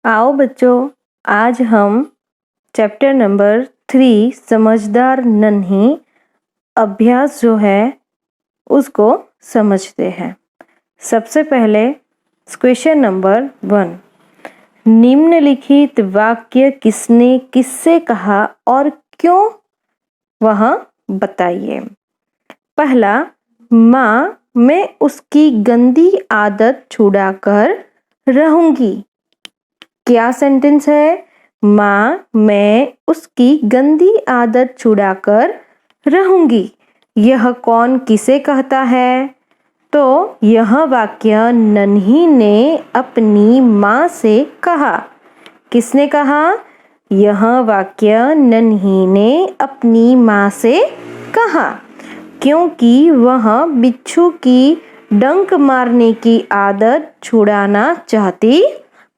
आओ बच्चों, आज हम चैप्टर नंबर 3 समझदार नन्ही अभ्यास जो है उसको समझते हैं। सबसे पहले क्वेश्चन नंबर 1, निम्नलिखित वाक्य किसने किससे कहा और क्यों, वह बताइए। पहला, माँ मैं उसकी गंदी आदत छुड़ाकर रहूंगी। क्या सेंटेंस है? माँ मैं उसकी गंदी आदत छुड़ाकर रहूंगी। यह कौन किसे कहता है? तो यह वाक्य नन्ही ने अपनी माँ से कहा। किसने कहा? यह वाक्य नन्ही ने अपनी माँ से कहा, क्योंकि वह बिच्छू की डंक मारने की आदत छुड़ाना चाहती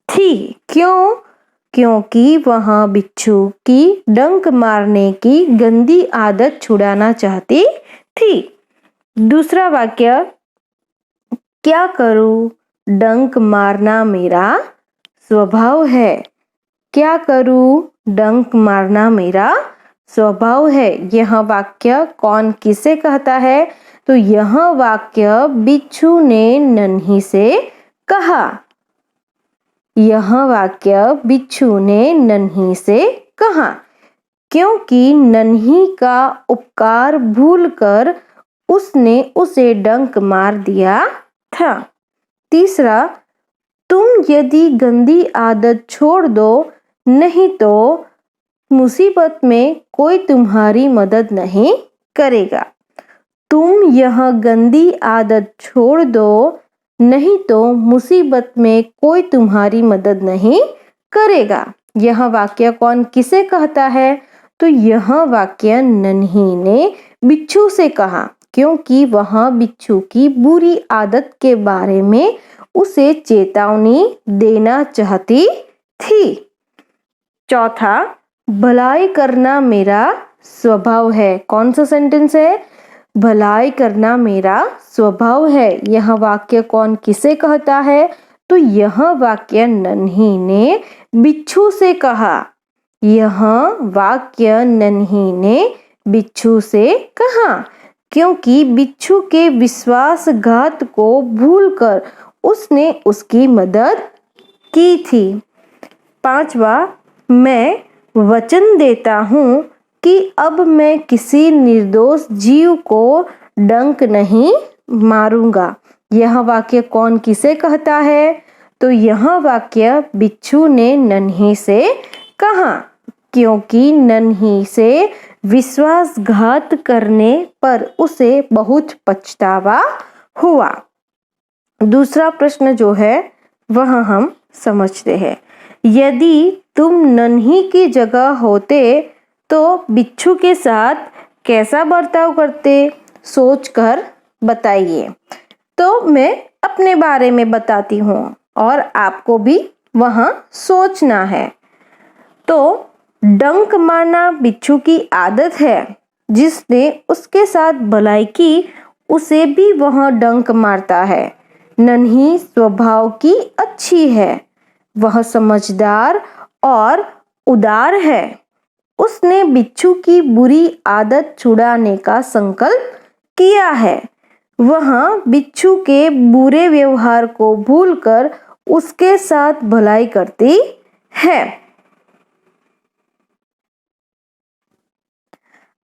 थी। क्यों? क्योंकि वह बिच्छू की डंक मारने की गंदी आदत छुड़ाना चाहती थी। दूसरा वाक्य, क्या करूं? डंक मारना मेरा स्वभाव है। क्या करूं? डंक मारना मेरा स्वभाव है। यह वाक्य कौन किसे कहता है? तो यह वाक्य बिच्छू ने नन्ही से कहा। यह वाक्य बिच्छू ने नन्ही से कहा, क्योंकि नन्ही का उपकार भूलकर उसने उसे डंक मार दिया था। तीसरा, तुम यदि गंदी आदत छोड़ दो, नहीं तो मुसीबत में कोई तुम्हारी मदद नहीं करेगा। तुम यह गंदी आदत छोड़ दो, नहीं तो मुसीबत में कोई तुम्हारी मदद नहीं करेगा। यह वाक्य कौन किसे कहता है? तो यह वाक्य नन्ही ने बिच्छू से कहा, क्योंकि वह बिच्छू की बुरी आदत के बारे में उसे चेतावनी देना चाहती थी। चौथा, भलाई करना मेरा स्वभाव है। कौन सा सेंटेंस है? भलाई करना मेरा स्वभाव है। यह वाक्य कौन किसे कहता है? तो यह वाक्य नन्ही ने बिच्छू से कहा। यह वाक्य नन्ही ने बिच्छू से कहा, क्योंकि बिच्छू के विश्वासघात को भूलकर उसने उसकी मदद की थी। पांचवा, मैं वचन देता हूँ कि अब मैं किसी निर्दोष जीव को डंक नहीं मारूंगा। यह वाक्य कौन किसे कहता है? तो यह वाक्य बिच्छू ने नन्ही से कहा, क्योंकि नन्ही से विश्वासघात करने पर उसे बहुत पछतावा हुआ। दूसरा प्रश्न जो है वह हम समझते हैं। यदि तुम नन्ही की जगह होते तो बिच्छू के साथ कैसा बर्ताव करते? सोचकर बताइए। तो मैं अपने बारे में बताती हूँ और आपको भी वहाँ सोचना है। तो डंक मारना बिच्छू की आदत है। जिसने उसके साथ भलाई की, उसे भी वह डंक मारता है। नन्ही स्वभाव की अच्छी है। वह समझदार और उदार है। उसने बिच्छू की बुरी आदत छुड़ाने का संकल्प किया है। वह बिच्छू के बुरे व्यवहार को भूलकर उसके साथ भलाई करती है।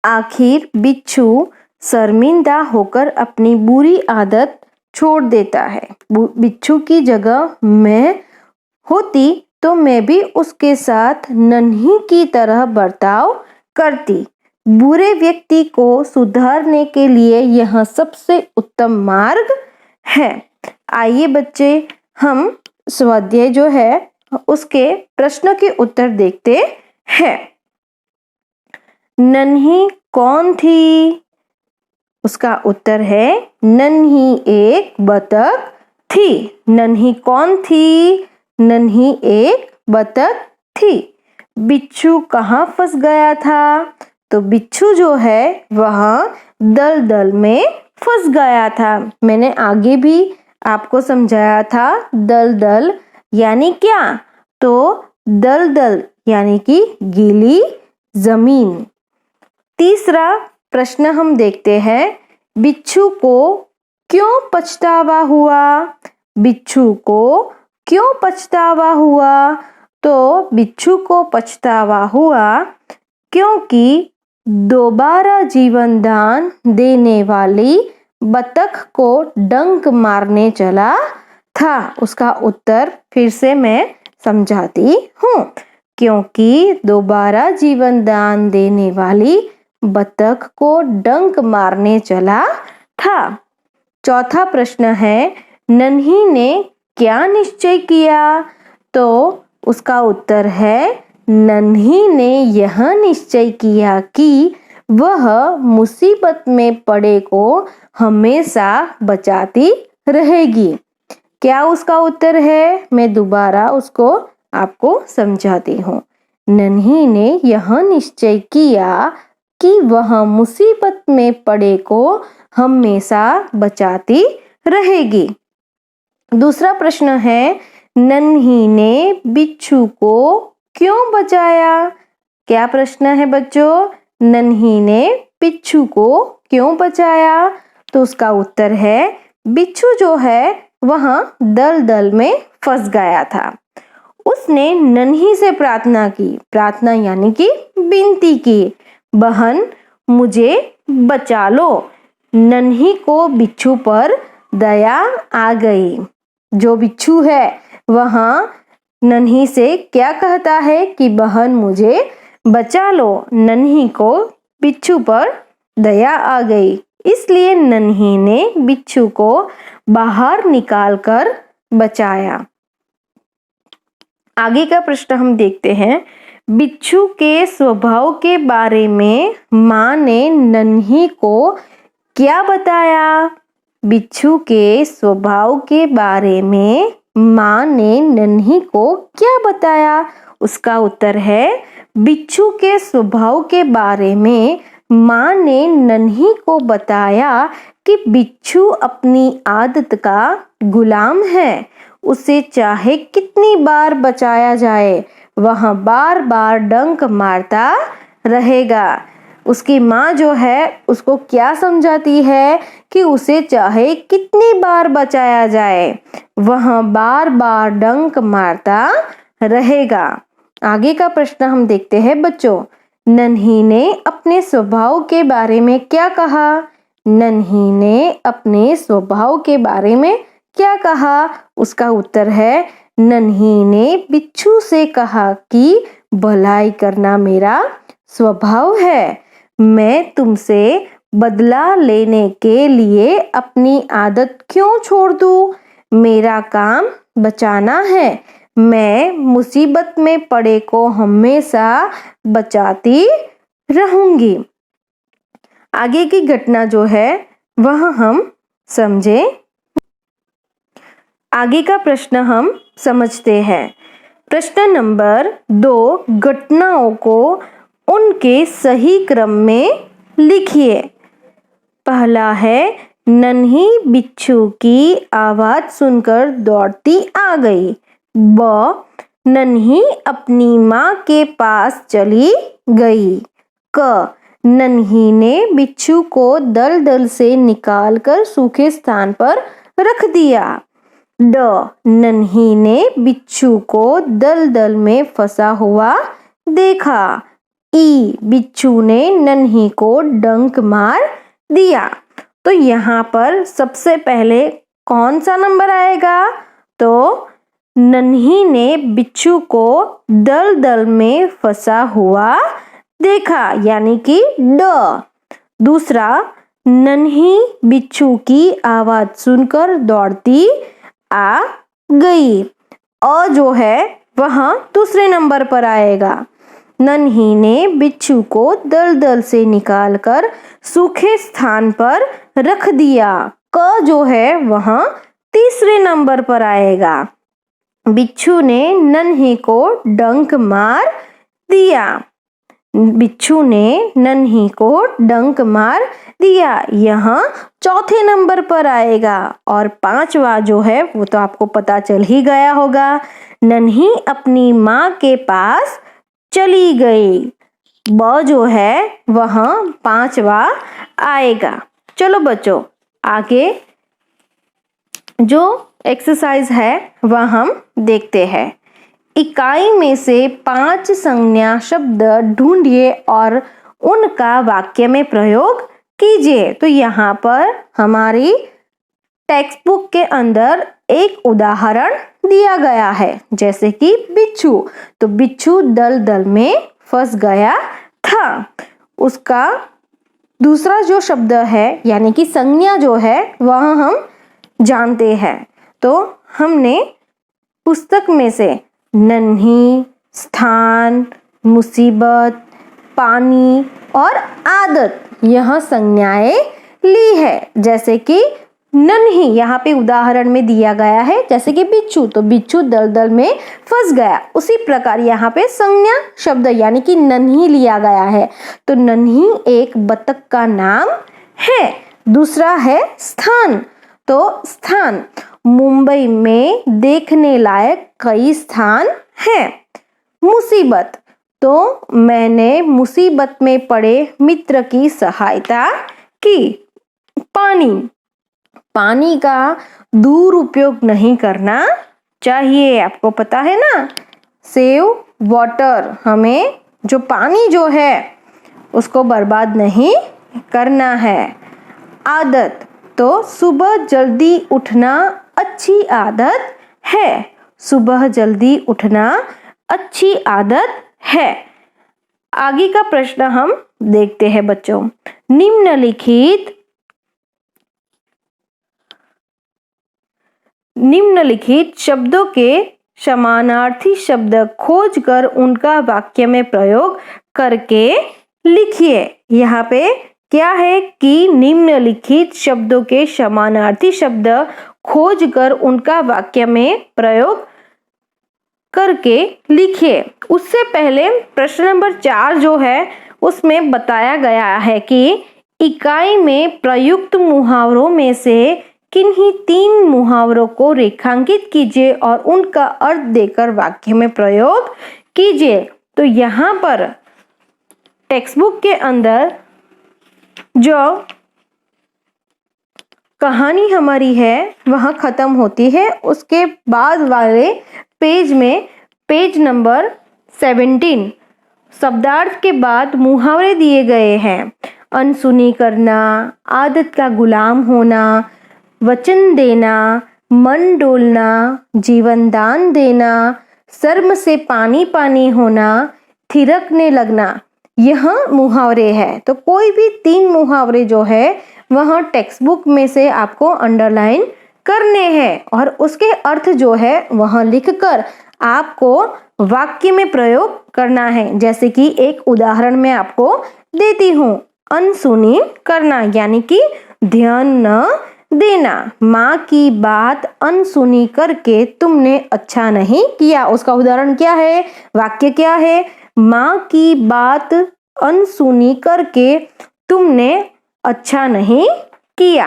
आखिर बिच्छू शर्मिंदा होकर अपनी बुरी आदत छोड़ देता है। बिच्छू की जगह मैं होती तो मैं भी उसके साथ नन्ही की तरह बर्ताव करती। बुरे व्यक्ति को सुधारने के लिए यह सबसे उत्तम मार्ग है। आइए बच्चे, हम स्वाध्याय जो है उसके प्रश्न के उत्तर देखते हैं। नन्ही कौन थी? उसका उत्तर है, नन्ही एक बतख थी। नन्ही कौन थी? नन्ही एक बतख थी। बिच्छू कहाँ फंस गया था? तो बिच्छू जो है वह दलदल में फंस गया था। मैंने आगे भी आपको समझाया था, दलदल यानी क्या? तो दलदल यानी कि गीली जमीन। तीसरा प्रश्न हम देखते हैं, बिच्छू को क्यों पछतावा हुआ? बिच्छू को क्यों पछतावा हुआ? तो बिच्छू को पछतावा हुआ क्योंकि दोबारा जीवन दान देने वाली बतख को डंक मारने चला था। उसका उत्तर फिर से मैं समझाती हूँ। क्योंकि दोबारा जीवन दान देने वाली बतख को डंक मारने चला था। चौथा प्रश्न है, नन्ही ने क्या निश्चय किया? तो उसका उत्तर है, नन्ही ने यह निश्चय किया कि वह मुसीबत में पड़े को हमेशा बचाती रहेगी। क्या उसका उत्तर है? मैं दोबारा उसको आपको समझाती हूँ। नन्ही ने यह निश्चय किया कि वह मुसीबत में पड़े को हमेशा बचाती रहेगी। दूसरा प्रश्न है, नन्ही ने बिच्छू को क्यों बचाया? क्या प्रश्न है बच्चों? नन्ही ने बिच्छू को क्यों बचाया? तो उसका उत्तर है, बिच्छू जो है वह दलदल में फंस गया था। उसने नन्ही से प्रार्थना की, प्रार्थना यानी कि विनती की, बहन मुझे बचा लो। नन्ही को बिच्छू पर दया आ गई। जो बिच्छू है वह नन्ही से क्या कहता है कि बहन मुझे बचा लो। नन्ही को बिच्छू पर दया आ गई, इसलिए नन्ही ने बिच्छू को बाहर निकालकर बचाया। आगे का प्रश्न हम देखते हैं, बिच्छू के स्वभाव के बारे में माँ ने नन्ही को क्या बताया? बिच्छू के स्वभाव के बारे में माँ ने नन्ही को क्या बताया? उसका उत्तर है, बिच्छू के स्वभाव के बारे में माँ ने नन्ही को बताया कि बिच्छू अपनी आदत का गुलाम है। उसे चाहे कितनी बार बचाया जाए वह बार बार डंक मारता रहेगा। उसकी माँ जो है उसको क्या समझाती है कि उसे चाहे कितनी बार बचाया जाए वह बार बार डंक मारता रहेगा। आगे का प्रश्न हम देखते हैं बच्चों, नन्ही ने अपने स्वभाव के बारे में क्या कहा? नन्ही ने अपने स्वभाव के बारे में क्या कहा? उसका उत्तर है, नन्ही ने बिच्छू से कहा कि भलाई करना मेरा स्वभाव है। मैं तुमसे बदला लेने के लिए अपनी आदत क्यों छोड़ दूं? मेरा काम बचाना है। मैं मुसीबत में पड़े को हमेशा बचाती रहूंगी। आगे की घटना जो है वह हम समझें। आगे का प्रश्न हम समझते हैं। प्रश्न नंबर 2, घटनाओं को उनके सही क्रम में लिखिए। पहला है, नन्ही बिच्छू की आवाज सुनकर दौड़ती आ गई। ब, नन्ही अपनी माँ के पास चली गई। क, नन्ही ने बिच्छू को दलदल से निकालकर सूखे स्थान पर रख दिया। ड, नन्ही ने बिच्छू को दलदल में फंसा हुआ देखा। ई, बिच्छू ने नन्ही को डंक मार दिया। तो यहाँ पर सबसे पहले कौन सा नंबर आएगा? तो नन्ही ने बिच्छू को दलदल में फंसा हुआ देखा, यानी कि ड। दूसरा, नन्ही बिच्छू की आवाज सुनकर दौड़ती आ गई। अ जो है वह दूसरे नंबर पर आएगा। नन्ही ने बिच्छू को दलदल से निकालकर सूखे स्थान पर रख दिया। क जो है वह तीसरे नंबर पर आएगा। बिच्छू ने नन्ही को डंक मार दिया। बिच्छू ने नन्ही को डंक मार दिया। यहाँ चौथे नंबर पर आएगा। और पांचवा जो है वो तो आपको पता चल ही गया होगा, नन्ही अपनी माँ के पास चली गई। ब जो है वह पांचवा आएगा। चलो बच्चों, आगे जो एक्सरसाइज है वह हम देखते हैं। इकाई में से 5 संज्ञा शब्द ढूंढिए और उनका वाक्य में प्रयोग कीजिए। तो यहाँ पर हमारी टेक्स्ट बुक के अंदर एक उदाहरण दिया गया है, जैसे कि बिच्छू। तो बिच्छू दलदल में फंस गया था। उसका दूसरा जो शब्द है यानी कि संज्ञा जो है वह हम जानते हैं। तो हमने पुस्तक में से नन्ही, स्थान, मुसीबत, पानी और आदत यह संज्ञाएं ली है। जैसे कि नन्ही यहाँ पे उदाहरण में दिया गया है, जैसे कि बिच्छू, तो बिच्छू दलदल में फंस गया। उसी प्रकार यहाँ पे संज्ञा शब्द यानी कि नन्ही लिया गया है। तो नन्ही एक बतख का नाम है। दूसरा है स्थान। तो स्थान, मुंबई में देखने लायक कई स्थान हैं। मुसीबत, तो मैंने मुसीबत में पड़े मित्र की सहायता की। पानी, पानी का दुरुपयोग नहीं करना चाहिए, आपको पता है ना, सेव वाटर, हमें जो पानी जो है उसको बर्बाद नहीं करना है। आदत, तो सुबह जल्दी उठना अच्छी आदत है। सुबह जल्दी उठना अच्छी आदत है। आगे का प्रश्न हम देखते हैं बच्चों। निम्नलिखित शब्दों के समानार्थी शब्द खोजकर उनका वाक्य में प्रयोग करके लिखिए। यहाँ पे क्या है कि निम्नलिखित शब्दों के समानार्थी शब्द खोजकर उनका वाक्य में प्रयोग करके लिखिए। उससे पहले प्रश्न नंबर 4 जो है उसमें बताया गया है कि इकाई में प्रयुक्त मुहावरों में से किन्हीं 3 मुहावरों को रेखांकित कीजिए और उनका अर्थ देकर वाक्य में प्रयोग कीजिए। तो यहाँ पर टेक्स्ट बुक के अंदर जो कहानी हमारी है वह खत्म होती है। उसके बाद वाले पेज में पेज नंबर 17 शब्दार्थ के बाद मुहावरे दिए गए हैं। अनसुनी करना, आदत का गुलाम होना, वचन देना, मन डोलना, जीवन दान देना, शर्म से पानी पानी होना, थिरकने लगना, यह मुहावरे हैं। तो कोई भी 3 मुहावरे जो है वह टेक्स्ट बुक में से आपको अंडरलाइन करने हैं और उसके अर्थ जो है वह लिखकर आपको वाक्य में प्रयोग करना है। जैसे कि एक उदाहरण मैं आपको देती हूँ। अनसुनी करना यानी कि ध्यान न देना। माँ की बात अनसुनी करके तुमने अच्छा नहीं किया। उसका उदाहरण क्या है, वाक्य क्या है, माँ की बात अनसुनी करके तुमने अच्छा नहीं किया।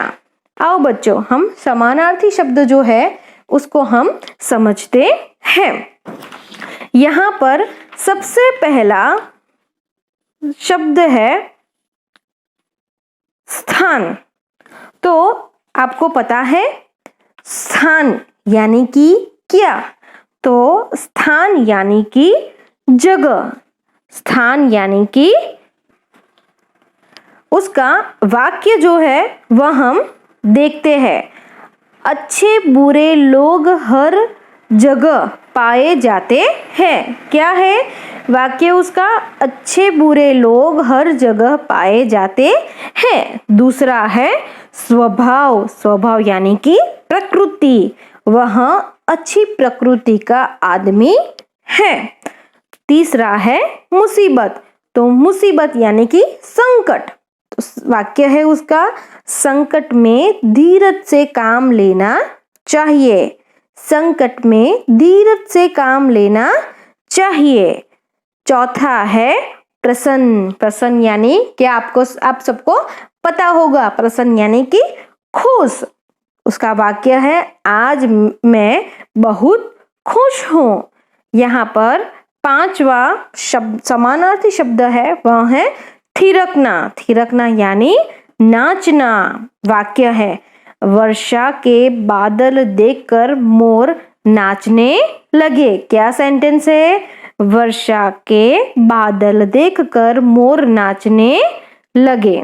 आओ बच्चों, हम समानार्थी शब्द जो है उसको हम समझते हैं। यहाँ पर सबसे पहला शब्द है स्थान। तो आपको पता है स्थान यानी कि क्या, तो स्थान यानी कि जगह। स्थान यानी कि उसका वाक्य जो है वह हम देखते हैं। अच्छे बुरे लोग हर जगह पाए जाते हैं। क्या है वाक्य उसका, अच्छे बुरे लोग हर जगह पाए जाते हैं। दूसरा है स्वभाव। स्वभाव यानी कि प्रकृति, वह अच्छी प्रकृति का आदमी है। तीसरा है मुसीबत। तो मुसीबत यानी कि संकट। तो वाक्य है उसका, संकट में धीरज से काम लेना चाहिए। संकट में धीरज से काम लेना चाहिए। चौथा है प्रसन्न। प्रसन्न यानी क्या आप सबको पता होगा, प्रसन्न यानी कि खुश। उसका वाक्य है आज मैं बहुत खुश हूं। यहाँ पर 5वां शब्द समानार्थी शब्द है, वह है थिरकना। थिरकना यानी नाचना। वाक्य है वर्षा के बादल देखकर मोर नाचने लगे। क्या सेंटेंस है? वर्षा के बादल देखकर मोर नाचने लगे।